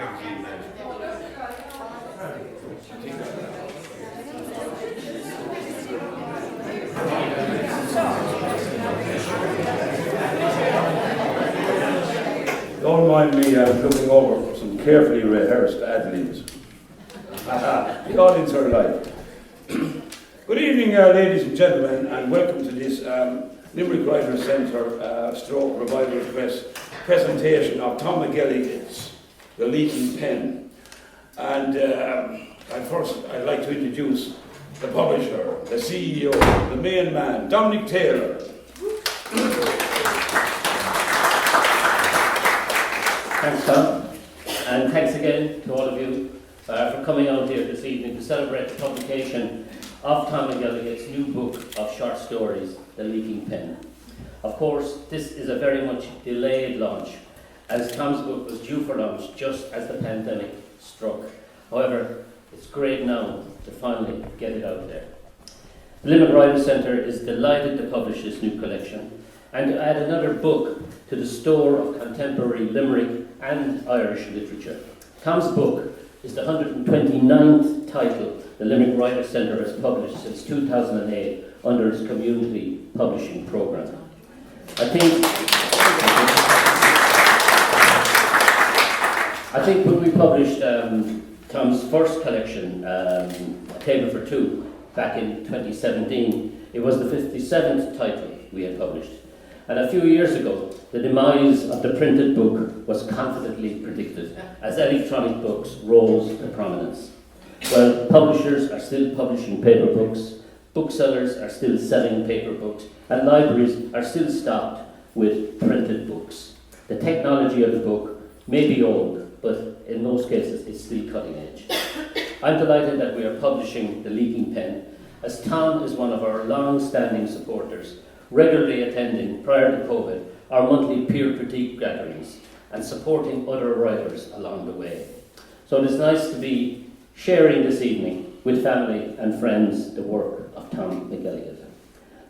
Don't mind me looking over some carefully rehearsed ad-libs. The audience are alive. Good evening, ladies and gentlemen, and welcome to this Limerick Writers' Centre stroke Revival Press presentation of Tom McElligott's The Leaking Pen. And I'd like to introduce the publisher, the CEO, the main man, Dominic Taylor. Thanks, Tom, and thanks again to all of you for coming out here this evening to celebrate the publication of Tom McElligott's new book of short stories, The Leaking Pen. Of course, this is a very much delayed launch, as Tom's book was due for launch just as the pandemic struck. However, it's great now to finally get it out there. The Limerick Writers' Centre is delighted to publish this new collection and to add another book to the store of contemporary Limerick and Irish literature. Tom's book is the 129th title the Limerick Writers' Centre has published since 2008 under its community publishing programme. I think when we published Tom's first collection, A Table for Two, back in 2017, it was the 57th title we had published. And a few years ago, the demise of the printed book was confidently predicted as electronic books rose to prominence. Well, publishers are still publishing paper books, booksellers are still selling paper books, and libraries are still stocked with printed books. The technology of the book may be old, but in most cases it's still cutting edge. I'm delighted that we are publishing The Leaking Pen, as Tom is one of our long-standing supporters, regularly attending, prior to COVID, our monthly peer critique gatherings and supporting other writers along the way. So it is nice to be sharing this evening with family and friends the work of Tom McElligott.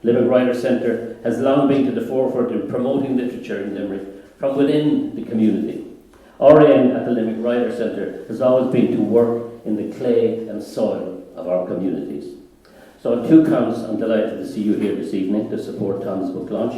Limerick Writers' Centre has long been to the forefront in promoting literature in Limerick from within the community. Our aim at the Limerick Writers' Centre has always been to work in the clay and soil of our communities. So on two counts, I'm delighted to see you here this evening to support Tom's book launch.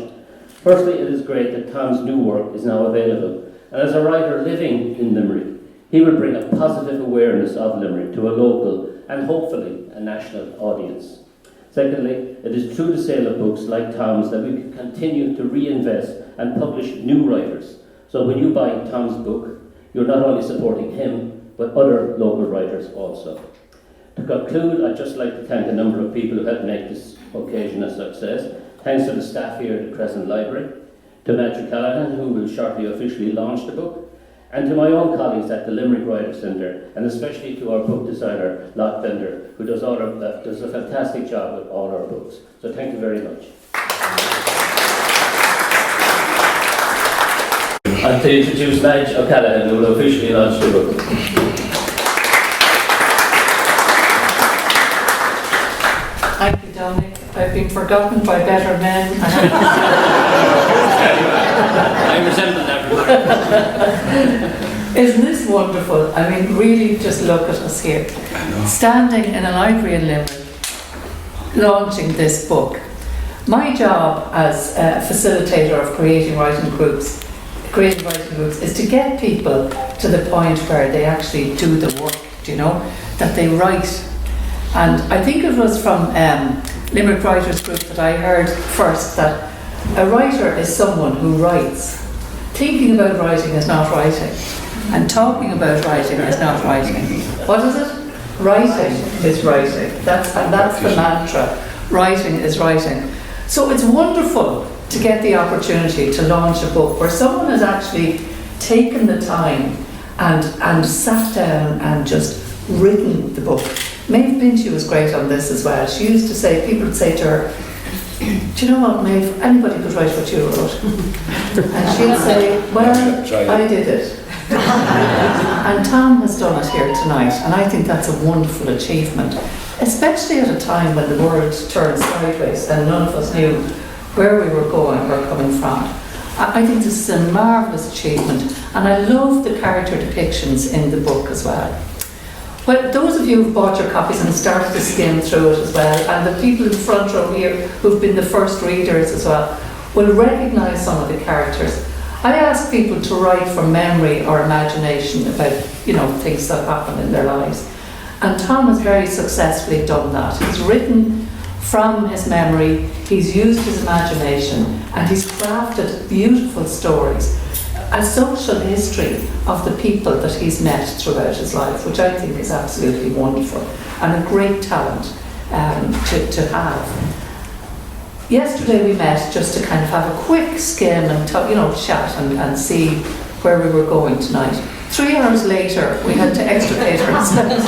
Firstly, it is great that Tom's new work is now available, and as a writer living in Limerick, he will bring a positive awareness of Limerick to a local and hopefully a national audience. Secondly, it is through the sale of books like Tom's that we can continue to reinvest and publish new writers. So when you buy Tom's book, you're not only supporting him, but other local writers also. To conclude, I'd just like to thank a number of people who helped make this occasion a success. Thanks to the staff here at the Crescent Library, to Matthew Callahan, who will shortly officially launch the book, and to my own colleagues at the Limerick Writers' Centre, and especially to our book designer, Lot Bender, who does a fantastic job with all our books. So thank you very much. And to introduce Madge O'Callaghan, who will officially launch the book. Thank you, Dominic. I've been forgotten by better men. I resemble that. Isn't this wonderful? I mean, really just look at us here. Standing in a library in Limerick, launching this book. My job as a facilitator of creative writing groups is to get people to the point where they actually do the work, that they write. And I think it was from Limerick Writers Group that I heard first that a writer is someone who writes. Thinking about writing is not writing, and talking about writing is not writing. What is it? Writing is writing. That's the mantra. Writing is writing. So it's wonderful to get the opportunity to launch a book where someone has actually taken the time and sat down and just written the book. Maeve Binchy was great on this as well. She used to say, people would say to her, do you know what, Maeve, anybody could write what you wrote. And she'd say, well, I did it. And Tom has done it here tonight, and I think that's a wonderful achievement, especially at a time when the world turned sideways and none of us knew where we were going or coming from. I think this is a marvellous achievement, And I love the character depictions in the book as well. Well, those of you who've bought your copies and started to skim through it as well, and the people in the front row here who've been the first readers as well, will recognise some of the characters. I ask people to write from memory or imagination about, things that happen in their lives. And Tom has very successfully done that. He's written from his memory, he's used his imagination, and he's crafted beautiful stories, a social history of the people that he's met throughout his life, which I think is absolutely wonderful and a great talent to have. Yesterday we met just to kind of have a quick skim and chat and see where we were going tonight. 3 hours later we had to extricate ourselves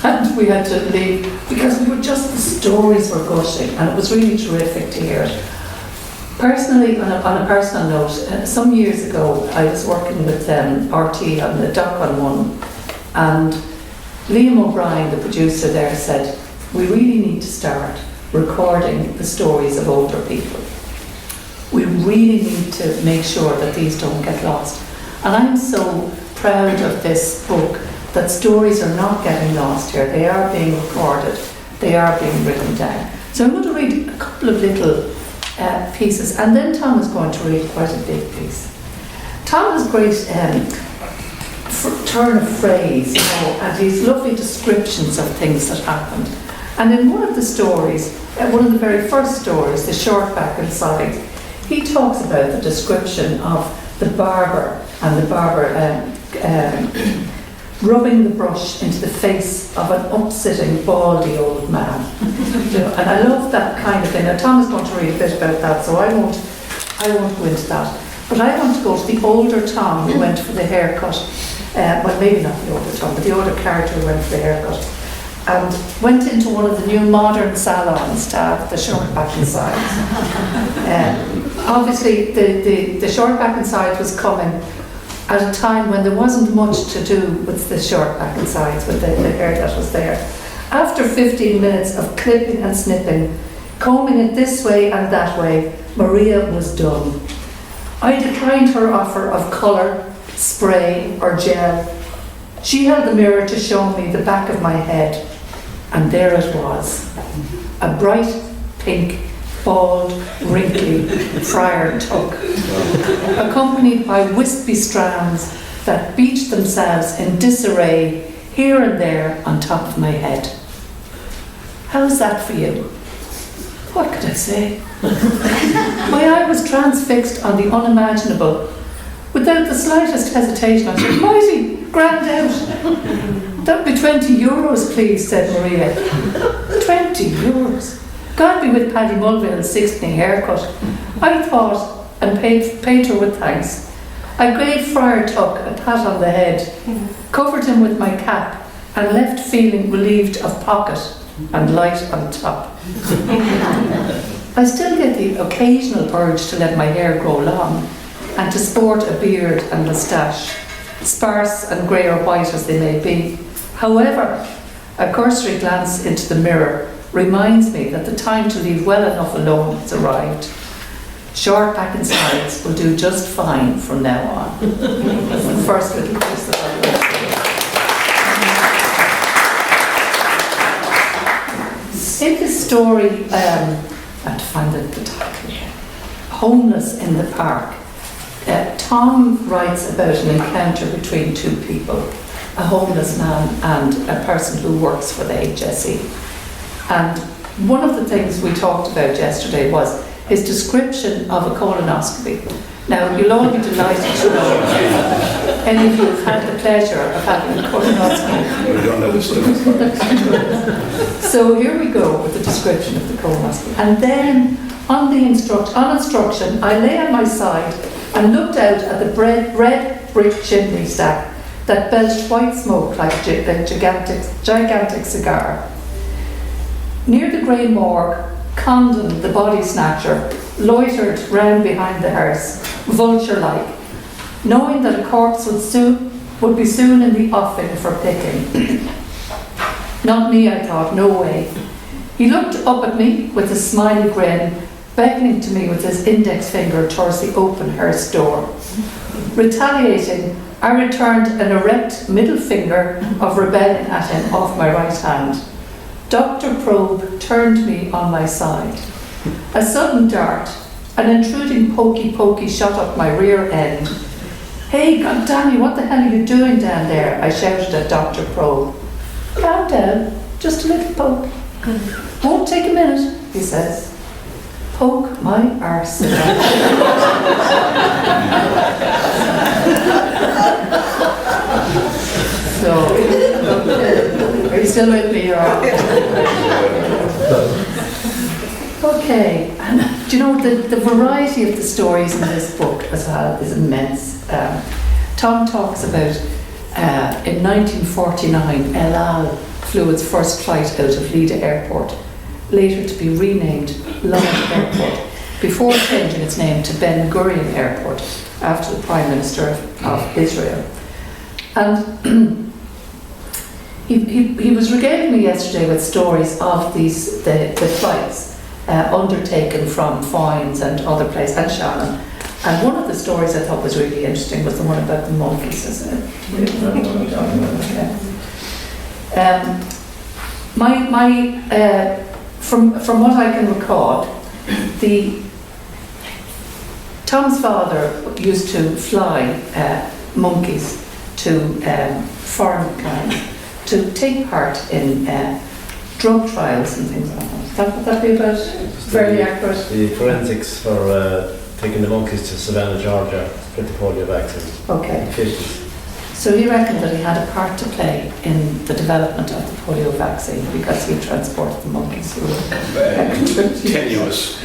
and we had to leave because the stories were gushing, and it was really terrific to hear it. Personally, on a personal note, some years ago I was working with RT on the Doc on One, and Liam O'Brien, the producer there, said, we really need to start recording the stories of older people. We really need to make sure that these don't get lost. And I'm so proud of this book that stories are not getting lost here. They are being recorded. They are being written down. So I'm going to read a couple of little pieces, and then Tom is going to read quite a big piece. Tom has great turn of phrase, and his lovely descriptions of things that happened. And in one of the stories, one of the very first stories, The Short Back and Sides, he talks about the description of the barber and the barber rubbing the brush into the face of an up-sitting, baldy old man. And I love that kind of thing. Now, Tom is going to read a bit about that, so I won't go into that. But I want to go to the older Tom who went for the haircut. Well, maybe not the older Tom, but the older character who went for the haircut. And went into one of the new modern salons to have the short back and sides. Obviously, the short back and sides was coming at a time when there wasn't much to do with the short back and sides, with the hair that was there. After 15 minutes of clipping and snipping, combing it this way and that way, Maria was done. I declined her offer of colour, spray or gel. She held the mirror to show me the back of my head, and there it was, a bright pink, bald, wrinkly friar tuck, accompanied by wispy strands that beached themselves in disarray here and there on top of my head. How's that for you? What could I say? My eye was transfixed on the unimaginable. Without the slightest hesitation, I said, "Mighty, grand out. That'd be €20, please," said Maria. €20? God be with Paddy Mulville's 6-penny haircut. I thought, and paid her with thanks. I gave Friar Tuck a pat on the head, covered him with my cap, and left feeling relieved of pocket and light on top. I still get the occasional urge to let my hair grow long and to sport a beard and moustache, sparse and grey or white as they may be. However, a cursory glance into the mirror reminds me that the time to leave well enough alone has arrived. Short back and sides will do just fine from now on. That's the first little piece that I will say. In this story, I have to find the title here, Homeless in the Park, Tom writes about an encounter between two people, a homeless man and a person who works for the HSE. And one of the things we talked about yesterday was his description of a colonoscopy. Now, you'll all be delighted to know any of you have had the pleasure of having a colonoscopy. So here we go with the description of the colonoscopy. And then on instruction, I lay on my side and looked out at the red brick chimney stack that belched white smoke like a gigantic cigar. Near the grey morgue, Condon, the body snatcher, loitered round behind the hearse, vulture-like, knowing that a corpse would be soon in the offing for picking. Not me, I thought, no way. He looked up at me with a smiley grin, beckoning to me with his index finger towards the open hearse door. Retaliating, I returned an erect middle finger of rebellion at him off my right hand. Dr. Probe turned me on my side. A sudden dart, an intruding pokey shot up my rear end. "Hey, goddammit, what the hell are you doing down there?" I shouted at Dr. Probe. "Calm down, just a little poke. Won't take a minute," he says. Poke my arse. So, are you still with me? Okay, and do you know the variety of the stories in this book as well is immense. Tom talks about in 1949, El Al flew its first flight out of Lida Airport, later to be renamed Limerick Airport, before changing its name to Ben Gurion Airport after the Prime Minister of Israel. And he was regaling me yesterday with stories of the flights undertaken from Foynes and other places, and Shannon. And one of the stories I thought was really interesting was the one about the monkeys, isn't it? From what I can recall, Tom's father used to fly monkeys to foreign clients to take part in drug trials and things like that. Would that be about fairly accurate? The forensics for taking the monkeys to Savannah, Georgia, with the polio vaccine. Okay. In the 50s. So he reckoned that he had a part to play in the development of the polio vaccine because he transported the monkeys who were tenuous.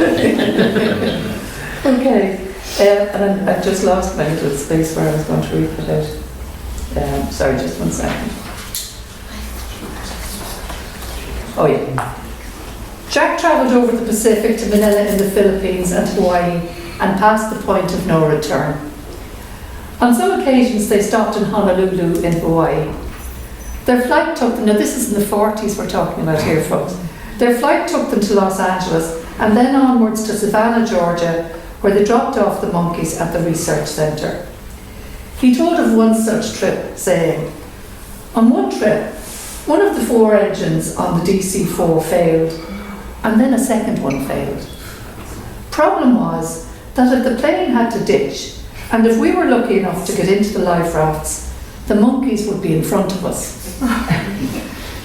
Okay. And I've just lost my little space where I was going to read it out. Sorry, just 1 second. Oh yeah. Jack travelled over the Pacific to Manila in the Philippines and Hawaii and past the point of no return. On some occasions they stopped in Honolulu in Hawaii. Their flight took them, now this is in the 40s we're talking about here folks, their flight took them to Los Angeles and then onwards to Savannah, Georgia, where they dropped off the monkeys at the research centre. He told of one such trip, saying, "On one trip, one of the 4 engines on the DC-4 failed, and then a second one failed. Problem was that if the plane had to ditch, and if we were lucky enough to get into the life rafts, the monkeys would be in front of us.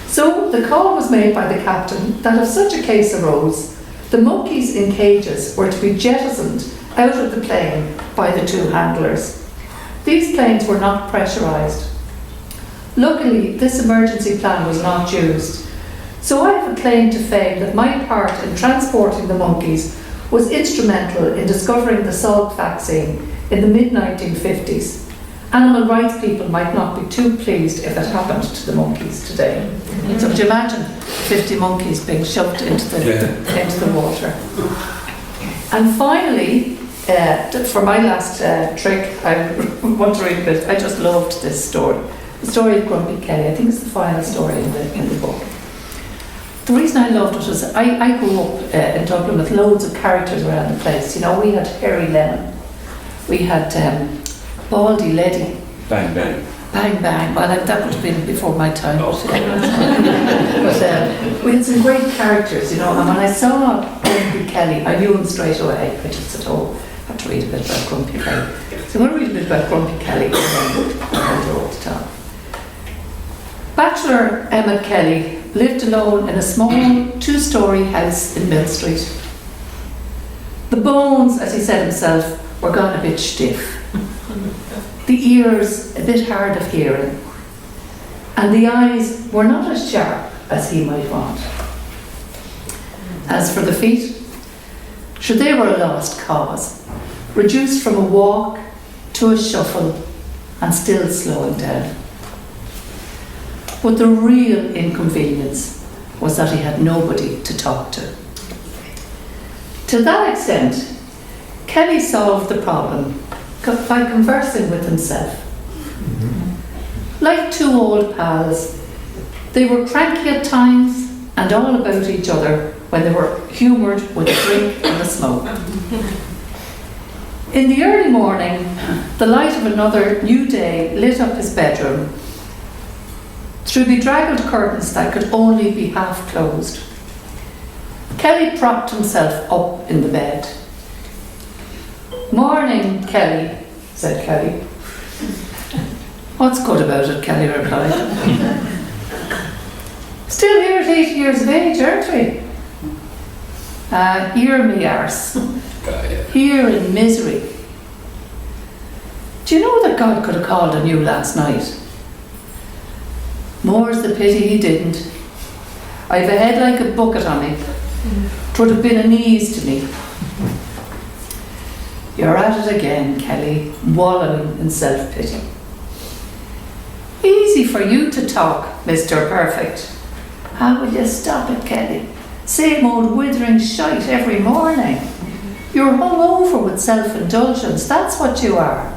So the call was made by the captain that if such a case arose, the monkeys in cages were to be jettisoned out of the plane by the 2 handlers. These planes were not pressurised. Luckily, this emergency plan was not used, so I have a claim to fame that my part in transporting the monkeys was instrumental in discovering the Salk vaccine in the mid-1950s. Animal rights people might not be too pleased if it happened to the monkeys today." So would you imagine 50 monkeys being shoved into the water? And finally, for my last trick, I want to read a bit. I just loved this story. The story of Grumpy Kelly. I think it's the final story in the book. The reason I loved it was I grew up in Dublin with loads of characters around the place. You know, we had Harry Lennon, we had Baldy Leddy, Bang bang. Bang Bang. Well, that would have been before my time. Oh. But we had some great characters, you know. And when I saw Grumpy Kelly, I knew him straight away. I just said, "Oh, I have to read a bit about Grumpy Kelly." So I'm going to read a bit about Grumpy Kelly and then I'll go to top. Bachelor Emmett Kelly lived alone in a small 2-storey house in Mill Street. The bones, as he said himself, were gone a bit stiff. The ears a bit hard of hearing. And the eyes were not as sharp as he might want. As for the feet, sure, they were a lost cause, reduced from a walk to a shuffle and still slowing down. But the real inconvenience was that he had nobody to talk to. To that extent, Kelly solved the problem by conversing with himself. Like 2 old pals, they were cranky at times and all about each other when they were humoured with a drink and a smoke. In the early morning, the light of another new day lit up his bedroom through bedraggled curtains that could only be half closed. Kelly propped himself up in the bed. "Morning, Kelly," said Kelly. "What's good about it?" Kelly replied. "Still here at 80 years of age, aren't we?" "Hear me, arse. Here in misery. Do you know that God could have called on you last night?" "More's the pity he didn't. I've a head like a bucket on me. 'Twould have been an ease to me." "You're at it again, Kelly, wallowing in self-pity." "Easy for you to talk, Mr. Perfect." "How will you stop it, Kelly? Same old withering shite every morning. You're hung over with self-indulgence, that's what you are.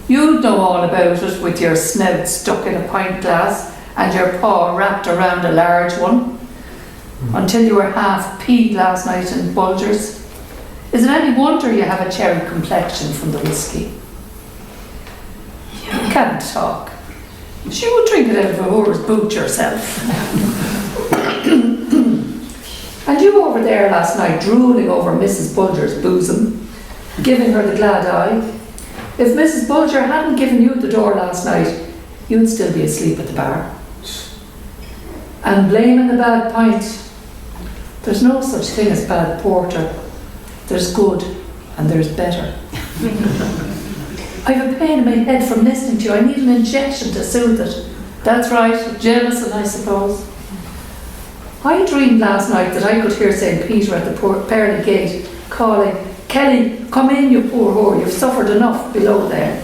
You'd know all about it with your snout stuck in a pint glass and your paw wrapped around a large one, until you were half peed last night in Bulgers. Is it any wonder you have a cherry complexion from the whiskey? You can't talk. She would drink it out of a whore's boot yourself. And you over there last night drooling over Mrs. Bulger's bosom, giving her the glad eye. If Mrs. Bulger hadn't given you the door last night, you'd still be asleep at the bar. And blaming the bad pint. There's no such thing as bad porter. There's good and there's better. I've a pain in my head from listening to you. I need an injection to soothe it. That's right, Jameson, I suppose. I dreamed last night that I could hear St. Peter at the pearly gate calling, "Kelly, come in, you poor whore, you've suffered enough below there."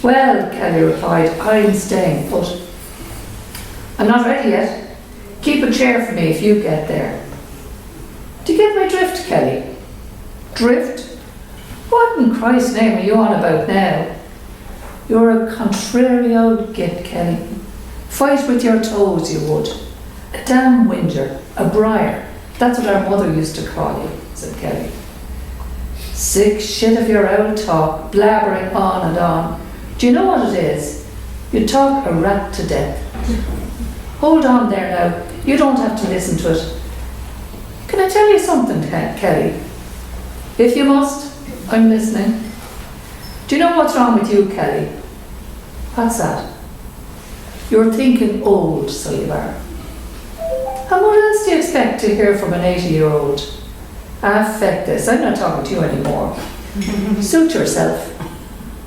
"Well," Kelly replied, "I'm staying put. I'm not ready yet. Keep a chair for me if you get there." Do you get my drift, Kelly? Drift? What in Christ's name are you on about now? You're a contrary old git, Kelly. Fight with your toes, you would. A damn whinger, a briar. That's what our mother used to call you, said Kelly. Sick shit of your old talk, blabbering on and on. Do you know what it is? You talk a rat to death. Hold on there now. You don't have to listen to it. Can I tell you something, Kelly? If you must, I'm listening. Do you know what's wrong with you, Kelly? What's that? You're thinking old, so you are. And what else do you expect to hear from an 80-year-old? Feck this, I'm not talking to you anymore. Suit yourself.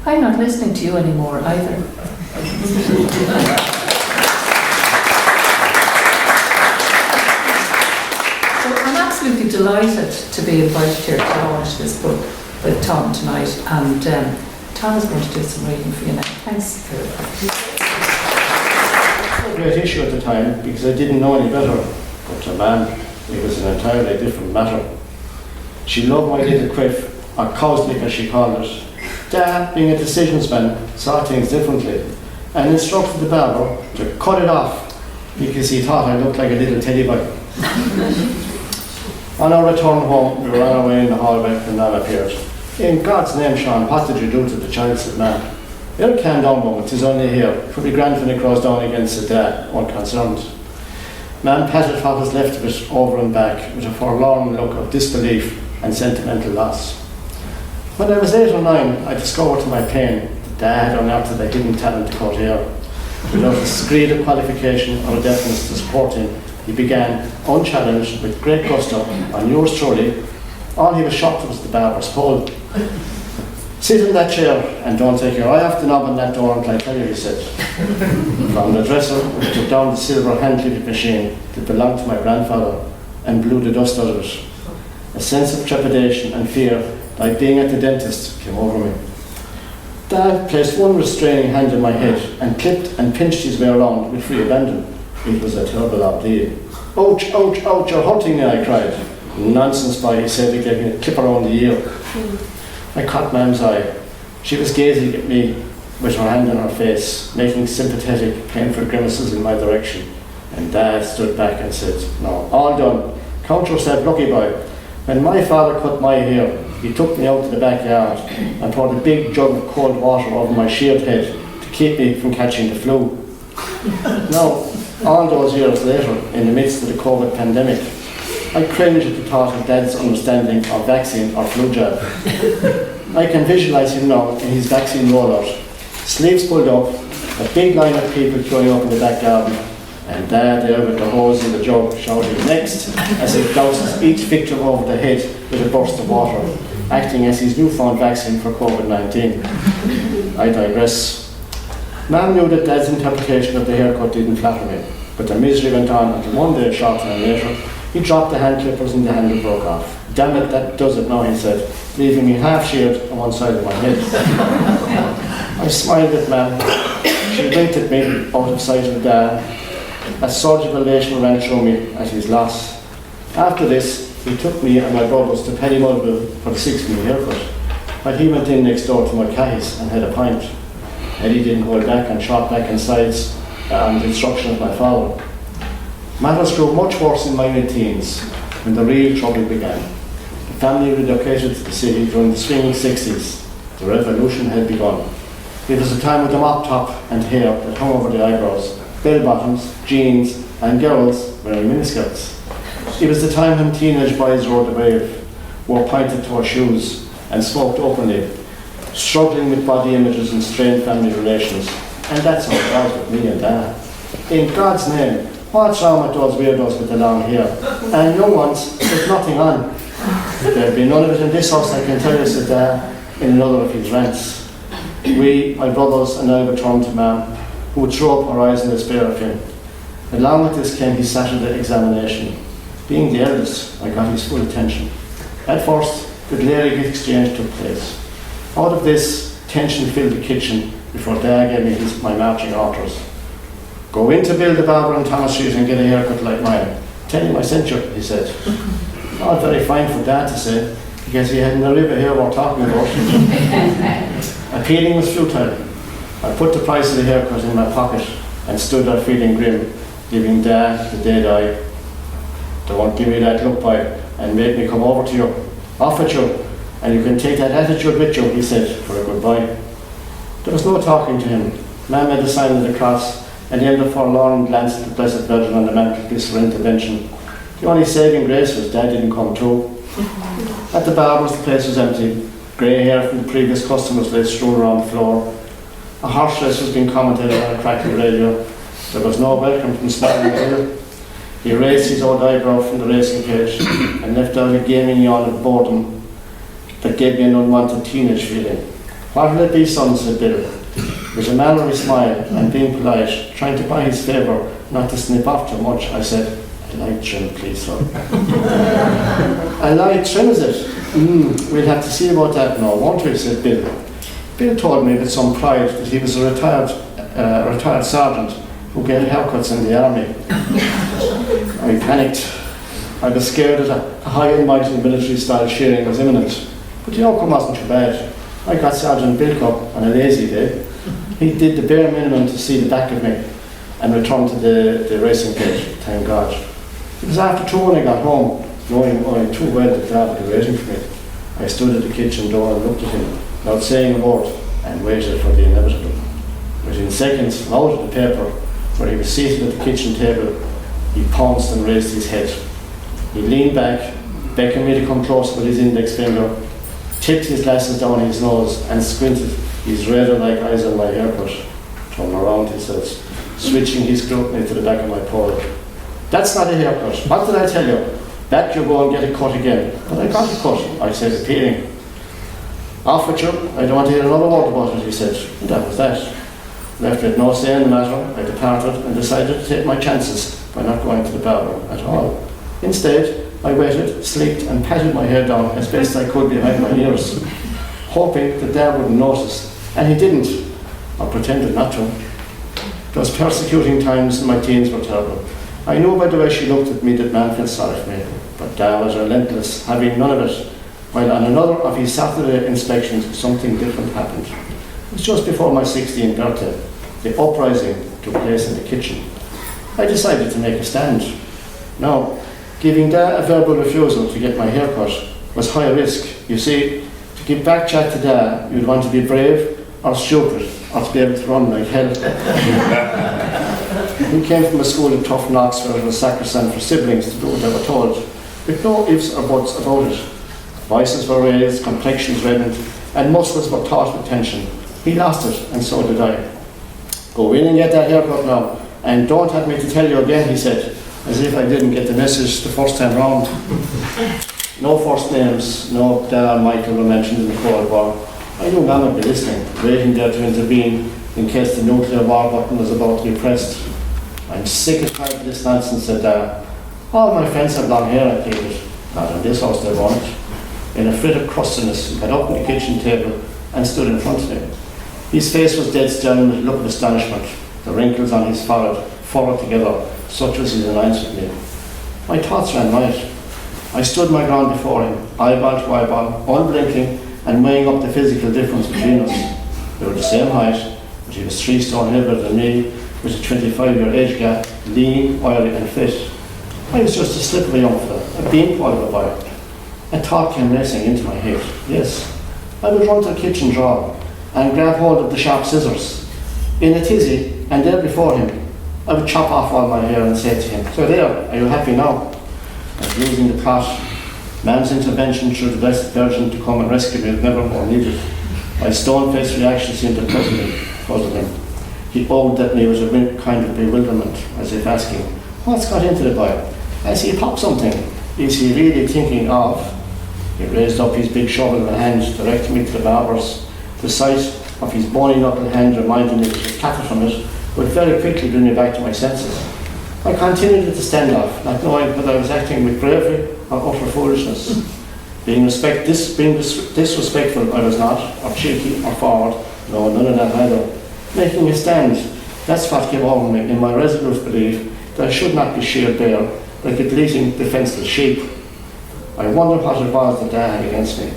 I'm not listening to you anymore either. Absolutely delighted to be invited here to launch this book with Tom tonight, and Tom is going to do some reading for you now. Thanks. A great issue at the time because I didn't know any better, but to man it was an entirely different matter. She loved my little quiff, or cowslick as she called it. Dad, being a decisions man, saw things differently and instructed the barber to cut it off because he thought I looked like a little teddy bear. On our return home, we ran away in the hallway and Nan appeared. In God's name, Sean, what did you do to the child? Said man. You'll calm down, Mum, 'tis only here. Could be grand when it grows down against the dad, unconcerned. Man patted what was left of it over and back with a forlorn look of disbelief and sentimental loss. When I was 8 or 9, I discovered to my pain that Dad had unearthed a hidden talent to cut hair. Without a screed of qualification or a deafness to support him, he began, unchallenged, with great gusto, on yours truly. All he was shocked was the barber's pole. Sit in that chair and don't take your eye off the knob on that door until I tell you, he said. From the dresser, we took down the silver hand-clipping machine that belonged to my grandfather and blew the dust out of it. A sense of trepidation and fear, like being at the dentist, came over me. Dad placed one restraining hand on my head and clipped and pinched his way around with free abandon. It was a terrible ordeal. Ouch, ouch, ouch, you're hurting me, I cried. Nonsense, boy, he said, he gave me a clip around the ear. I caught Mam's eye. She was gazing at me with her hand on her face, making sympathetic, painful grimaces in my direction. And Dad stood back and said, "No, all done. Count yourself lucky, boy. When my father cut my hair, he took me out to the backyard and poured a big jug of cold water over my shaved head to keep me from catching the flu. Now, all those years later, in the midst of the COVID pandemic, I cringe at the thought of Dad's understanding of vaccine or flu jab. I can visualise him now in his vaccine rollout, sleeves pulled up, a big line of people queuing up in the back garden, and Dad there with the hose in the jug shouting next as he douses each victim over the head with a burst of water, acting as his newfound vaccine for COVID-19. I digress. Ma'am knew that Dad's interpretation of the haircut didn't flatter me, but the misery went on until one day, short time later, he dropped the hand clippers and the handle broke off. Damn it, that does it now, he said, leaving me half shaved on one side of my head. I smiled at Ma'am. She winked at me out of sight of Dad. A surge of elation ran through me at his loss. After this, he took me and my brothers to Penny Mulville for the 6-minute haircut, while he went in next door to my Cahys and had a pint. Eddie didn't hold back and shot back and sides on the instruction of my father. Matters grew much worse in my mid-teens when the real trouble began. The family relocated to the city during the swinging 60s. The revolution had begun. It was a time with a mop top and hair that hung over the eyebrows, bell-bottoms, jeans, and girls wearing miniskirts. It was the time when teenage boys rode the wave, wore pointed-toe shoes, and smoked openly, struggling with body images and strained family relations. And that's how it was with me and Dad. In God's name, what's wrong with those weirdos with the long hair? And young ones with nothing on. There'd be none of it in this house, I can tell you, said Dad in another of his rants. We, my brothers and I, returned to Ma'am, who would throw up her eyes in despair of him. Along with this came his Saturday examination. Being the eldest, I got his full attention. At first, the glaring exchange took place. Out of this, tension filled the kitchen before Dad gave me my marching orders. Go in to Bill the barber on Thomas Street and get a haircut like mine. Tell him I sent you, he said. Not very fine for Dad to say, because he hadn't a rib of hair we're talking about. Appealing was futile. I put the price of the haircut in my pocket and stood there feeling grim, giving Dad the dead eye. Don't give me that look, boy, and make me come over to you. Off at you, and you can take that attitude with you, he said, for a goodbye. There was no talking to him. Man made the sign of the cross, and he held a forlorn glance at the Blessed Virgin on the mantelpiece for intervention. The only saving grace was Dad didn't come too. At the barber's, the place was empty. Grey hair from the previous customers lay strewn around the floor. A horse race was being commentated on a crackling radio. There was no welcome from Smiling Hill. He raised his old eyebrow from the racing cage and left out a gaming yawn of boredom that gave me an unwanted teenage feeling. What will it be, son, said Bill, with a mannerly smile and being polite, trying to buy his favour, not to snip off too much. I said, a light trim, please, sir. A light trim, is it? We'll have to see about that now, won't we, said Bill. Bill told me with some pride that he was a retired sergeant who gave haircuts in the army. I panicked. I was scared that a high and mighty military-style shearing was imminent. But the outcome wasn't too bad. I got Sergeant Bilcup on a lazy day. He did the bare minimum to see the back of me and returned to the racing cage, thank God. It was after 2 when I got home, knowing only too well that Dad would be waiting for me. I stood at the kitchen door and looked at him, without saying a word, and waited for the inevitable. Within seconds, out of the paper, where he was seated at the kitchen table, he pounced and raised his head. He leaned back, beckoned me to come close with his index finger, tipped his glasses down his nose and squinted his radar-like eyes on my haircut. Turn around, he says, switching his scrutiny to the back of my poll. That's not a haircut. What did I tell you? That you go and get a cut again. But I got a cut, I said, appealing. Off with you. I don't want to hear another word about it, he said. And that was that. Left with no say in the matter, I departed and decided to take my chances by not going to the barber at all. Instead, I waited, sleeked and patted my hair down as best I could behind my ears, hoping that Dad wouldn't notice. And he didn't, or pretended not to. Those persecuting times in my teens were terrible. I knew by the way she looked at me that man felt sorry for me, but Dad was relentless, having none of it, while on another of his Saturday inspections something different happened. It was just before my 16th birthday. The uprising took place in the kitchen. I decided to make a stand. Now, Giving Dad a verbal refusal to get my hair cut was high risk. You see, to give back chat to Dad, you'd want to be brave or stupid or to be able to run like hell. He came from a school in tough knocks where it was sacrosanct for siblings to do what they were told, with no ifs or buts about it. Voices were raised, complexions reddened, and muscles were taut with tension. He lost it, and so did I. Go in and get that haircut now, and don't have me to tell you again, he said, as if I didn't get the message the first time round. No first names, no Dad or Michael were mentioned in the Cold War. I knew Mum would be listening, waiting there to intervene in case the nuclear war button was about to be pressed. I'm sick and tired of this nonsense, said Dad. All my friends have long hair, I pleaded. Not in this house they won't. In a fit of crustiness, he got up on the kitchen table and stood in front of me. His face was dead stern with a look of astonishment. The wrinkles on his forehead furrowed together, such was his annoyance with me. My thoughts ran riot. I stood my ground before him, eyeball to eyeball, unblinking, and weighing up the physical difference between us. We were the same height, but he was 3 stone heavier than me, with a 25-year age gap, lean, oily, and fit. I was just a slip of a young fella, a beanpole of a boy. A thought came racing into my head. Yes, I would run to the kitchen drawer and grab hold of the sharp scissors. In a tizzy, and there before him, I would chop off all my hair and say to him, "So there, are you happy now?" I was losing the plot. Man's intervention through the Blessed Virgin to come and rescue me was never more needed. My stone-faced reaction seemed to puzzle him. He ogled at me with a kind of bewilderment, as if asking, "What's got into the boy? Has he popped something? Is he really thinking of?" He raised up his big shovel in hand, directing me to the barber's. The sight of his bony knuckled hand reminding me that the tattered from it would very quickly bring me back to my senses. I continued with the standoff, not knowing whether I was acting with bravery or utter foolishness. Being disrespectful I was not, or cheeky or forward, no, none of that either. Making a stand, that's what came over me in my resolute belief that I should not be sheared bare like a bleating, defenceless sheep. I wondered what it was that Dad had against me.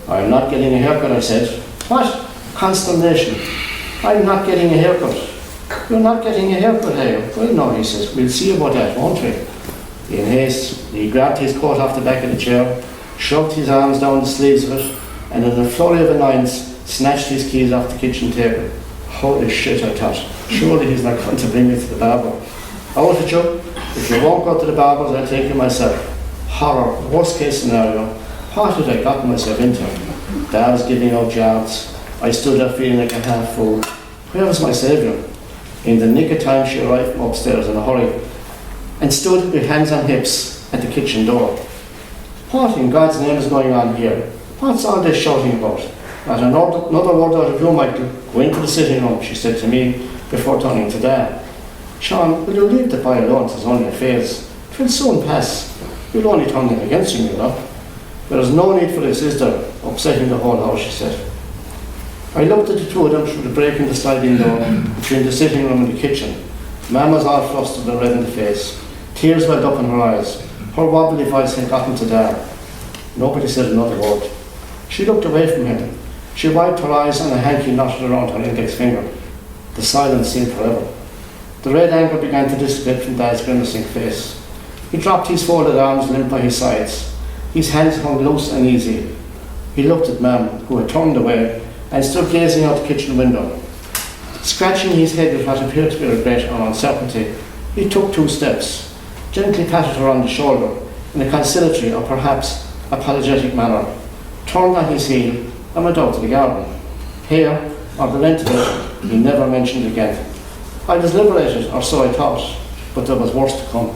"I'm not getting a haircut," I said. "What? Consternation. I'm not getting a haircut." "You're not getting a haircut, are you?" "Well, no," he says. "We'll see about that, won't we?" In haste, he grabbed his coat off the back of the chair, shoved his arms down the sleeves of it, and in a flurry of annoyance, snatched his keys off the kitchen table. Holy shit, I thought. Surely he's not going to bring me to the barber. "Out with you. If you won't go to the barber's, I'll take you myself." Horror, worst case scenario. What had I gotten myself into? Dad was giving out jobs. I stood there feeling like a half fool. Where was my saviour? In the nick of time she arrived from upstairs in a hurry and stood with hands on hips at the kitchen door. "What in God's name is going on here? What's all this shouting about?" "Not another word out of you, Michael. Go into the sitting room," she said to me before turning to Dad. "Sean, will you leave the boy alone? It's only a phase. 'Twill soon pass. You'll only turn him against him, you know." "There is no need for this, is there? Upsetting the whole house," she said. I looked at the two of them through the break in the sliding door between the sitting room and the kitchen. Mam was all flustered and red in the face. Tears welled up in her eyes. Her wobbly voice had gotten to Dad. Nobody said another word. She looked away from him. She wiped her eyes on a hanky knotted around her index finger. The silence seemed forever. The red anger began to dissipate from Dad's grimacing face. He dropped his folded arms limp by his sides. His hands hung loose and easy. He looked at Mam, who had turned away, and stood gazing out the kitchen window. Scratching his head with what appeared to be regret or uncertainty, he took 2 steps, gently patted her on the shoulder in a conciliatory or perhaps apologetic manner, turned on his heel and went out to the garden. Hair, or the length of it, he never mentioned again. I was liberated, or so I thought, but there was worse to come.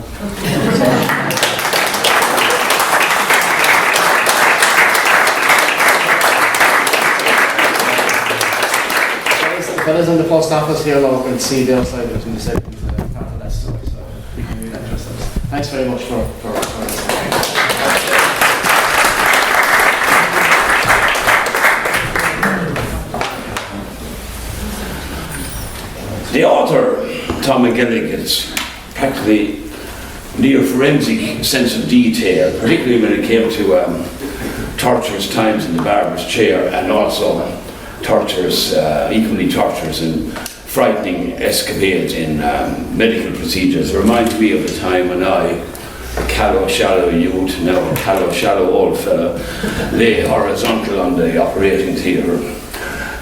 Fellas in the post office here now can see the outside of it in the second part of that story, so we can read that ourselves. Thanks very much for The author, Tom McElligott's practically near forensic sense of detail, particularly when it came to torturous times in the barber's chair, and also equally torturous and frightening escapades in medical procedures, reminds me of the time when I a callow, shallow youth, now a callow, shallow old fella, lay horizontal on the operating theatre.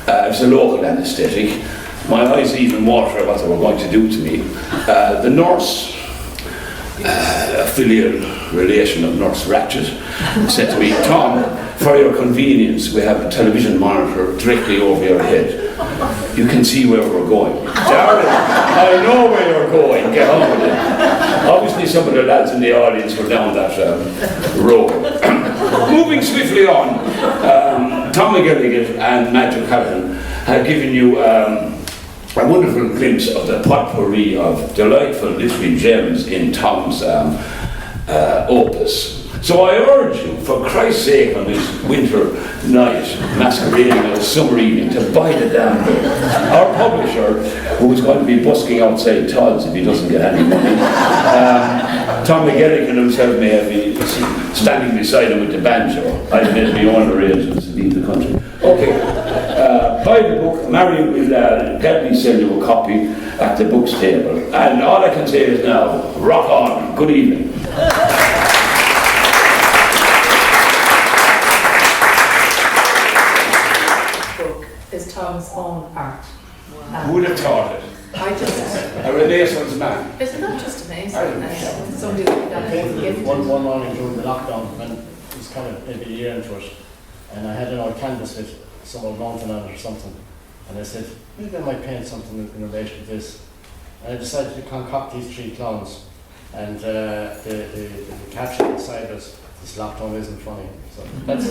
It was a local anaesthetic. My eyes even water at what they were going to do to me. The nurse, a filial relation of Nurse Ratchet, said to me, "Tom, for your convenience, we have a television monitor directly over your head. You can see where we're going." "Darling, I know where you're going, get on with it." Obviously some of the lads in the audience were down that road. Moving swiftly on, Tom McElligott and Matthew Callahan have given you a wonderful glimpse of the potpourri of delightful literary gems in Tom's opus. So I urge you, for Christ's sake, on this winter night, masquerading as a summer evening, to buy the damn book. Our publisher, who is going to be busking outside Todd's if he doesn't get any money, Tom McElligott himself may be standing beside him with the banjo. I've made my own arrangements to leave the country. Okay, buy the book. Marion will gladly send you a copy at the books table. And all I can say is now, rock on. Good evening. Is Tom's own art. Who would have thought it? I just, A Renaissance man. it's not just amazing. I don't know. Somebody like I that painted is it gifted. one morning during the lockdown, and it was kind of maybe a year into it. And I had an old canvas with some old mountain on it or something. And I said, maybe I might paint something in relation to this. And I decided to concoct these three clowns. And the caption inside was, "This lockdown isn't funny." So that's